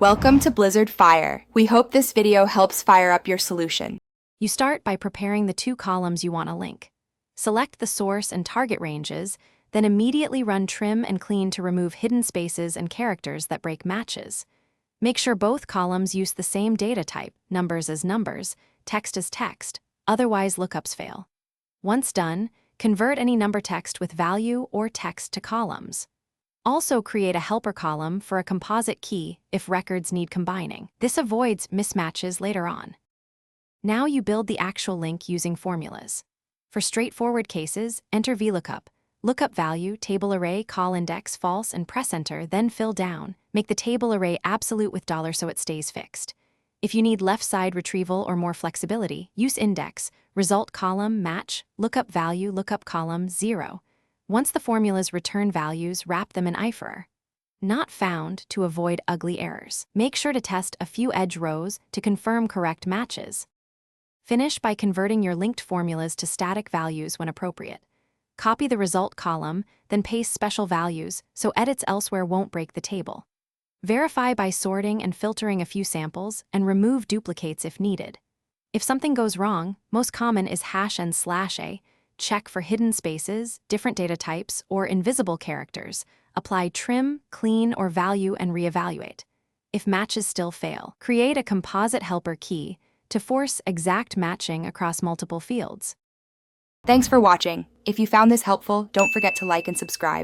Welcome to Blizzard Fire. We hope this video helps fire up your solution. You start by preparing the two columns you want to link. Select the source and target ranges, then immediately run trim and clean to remove hidden spaces and characters that break matches. Make sure both columns use the same data type, numbers as numbers, text as text, otherwise lookups fail. Once done, convert any number text with value or text to columns. Also create a helper column for a composite key if records need combining. This avoids mismatches later on. Now you build the actual link using formulas. For straightforward cases, enter VLOOKUP, lookup value, table array, call index, false, and press enter, then fill down. Make the table array absolute with $ so it stays fixed. If you need left side retrieval or more flexibility, use index, result column, match, lookup value, lookup column, 0. Once the formulas return values, wrap them in IFR. Not found to avoid ugly errors. Make sure to test a few edge rows to confirm correct matches. Finish by converting your linked formulas to static values when appropriate. Copy the result column, then paste special values so edits elsewhere won't break the table. Verify by sorting and filtering a few samples and remove duplicates if needed. If something goes wrong, most common is # and /a. Check for hidden spaces, different data types, or invisible characters. Apply trim, clean, or value and reevaluate. If matches still fail, create a composite helper key to force exact matching across multiple fields. Thanks for watching. If you found this helpful, don't forget to like and subscribe.